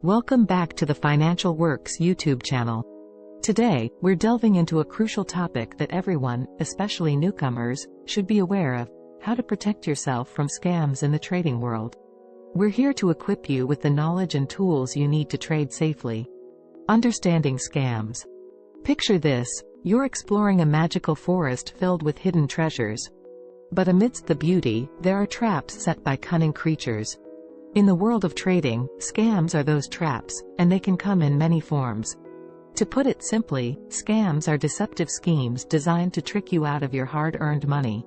Welcome back to the Financial Works YouTube channel. Today, we're delving into a crucial topic that everyone, especially newcomers, should be aware of: how to protect yourself from scams in the trading world. We're here to equip you with the knowledge and tools you need to trade safely. Understanding scams. Picture this: you're exploring a magical forest filled with hidden treasures. But amidst the beauty, there are traps set by cunning creatures. In the world of trading, scams are those traps, and they can come in many forms. To put it simply, scams are deceptive schemes designed to trick you out of your hard-earned money.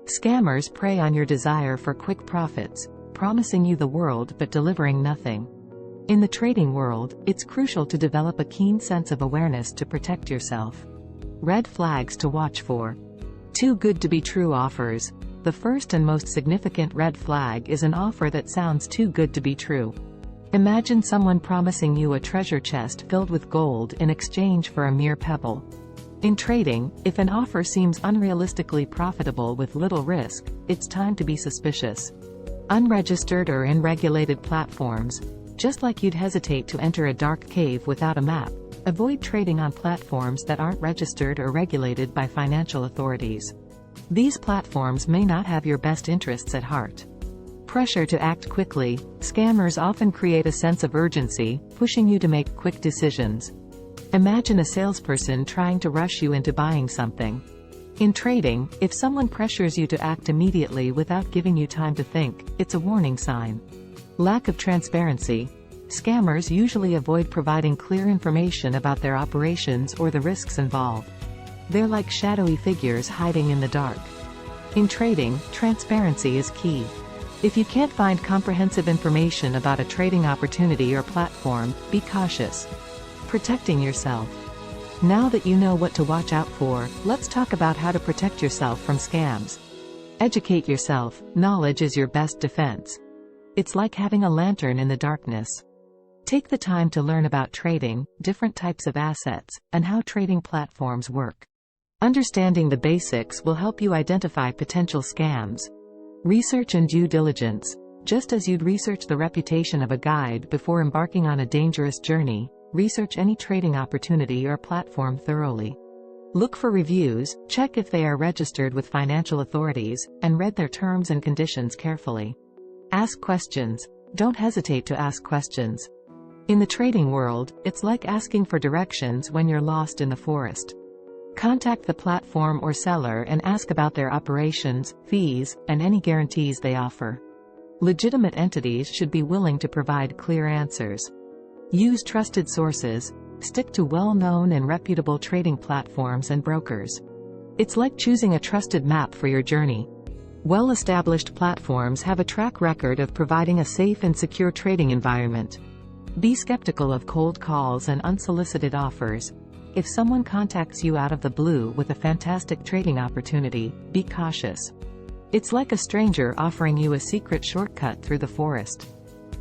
Scammers prey on your desire for quick profits, promising you the world but delivering nothing. In the trading world, it's crucial to develop a keen sense of awareness to protect yourself. Red flags to watch for. Too good to be true offers. The first and most significant red flag is an offer that sounds too good to be true. Imagine someone promising you a treasure chest filled with gold in exchange for a mere pebble. In trading, if an offer seems unrealistically profitable with little risk, it's time to be suspicious. Unregistered or unregulated platforms. Just like you'd hesitate to enter a dark cave without a map, avoid trading on platforms that aren't registered or regulated by financial authorities. These platforms may not have your best interests at heart. Pressure to act quickly. Scammers often create a sense of urgency, pushing you to make quick decisions. Imagine a salesperson trying to rush you into buying something. In trading, if someone pressures you to act immediately without giving you time to think, it's a warning sign. Lack of transparency. Scammers usually avoid providing clear information about their operations or the risks involved. They're like shadowy figures hiding in the dark. In trading, transparency is key. If you can't find comprehensive information about a trading opportunity or platform, be cautious. Protecting yourself. Now that you know what to watch out for, let's talk about how to protect yourself from scams. Educate yourself. Knowledge is your best defense. It's like having a lantern in the darkness. Take the time to learn about trading, different types of assets, and how trading platforms work. Understanding the basics will help you identify potential scams. Research and due diligence. Just as you'd research the reputation of a guide before embarking on a dangerous journey, research any trading opportunity or platform thoroughly. Look for reviews, check if they are registered with financial authorities, and read their terms and conditions carefully. Ask questions. Don't hesitate to ask questions. In the trading world, it's like asking for directions when you're lost in the forest. Contact the platform or seller and ask about their operations, fees, and any guarantees they offer. Legitimate entities should be willing to provide clear answers. Use trusted sources. Stick to well-known and reputable trading platforms and brokers. It's like choosing a trusted map for your journey. Well-established platforms have a track record of providing a safe and secure trading environment. Be skeptical of cold calls and unsolicited offers. If someone contacts you out of the blue with a fantastic trading opportunity, be cautious. It's like a stranger offering you a secret shortcut through the forest.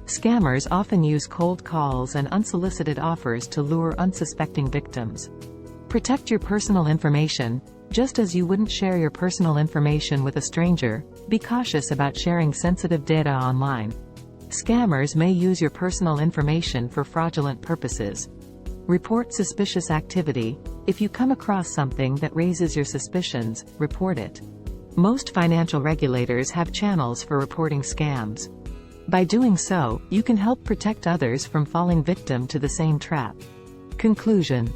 Scammers often use cold calls and unsolicited offers to lure unsuspecting victims. Protect your personal information. Just as you wouldn't share your personal information with a stranger, be cautious about sharing sensitive data online. Scammers may use your personal information for fraudulent purposes. Report suspicious activity. If you come across something that raises your suspicions, report it. Most financial regulators have channels for reporting scams. By doing so, you can help protect others from falling victim to the same trap. Conclusion.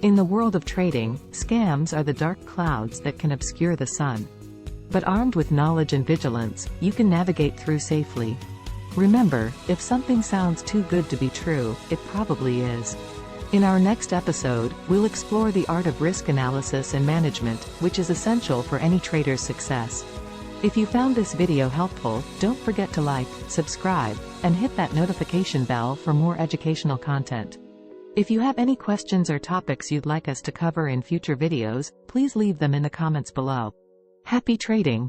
In the world of trading, scams are the dark clouds that can obscure the sun. But armed with knowledge and vigilance, you can navigate through safely. Remember, if something sounds too good to be true, it probably is. In our next episode, we'll explore the art of risk analysis and management, which is essential for any trader's success. If you found this video helpful, don't forget to like, subscribe, and hit that notification bell for more educational content. If you have any questions or topics you'd like us to cover in future videos, please leave them in the comments below. Happy trading!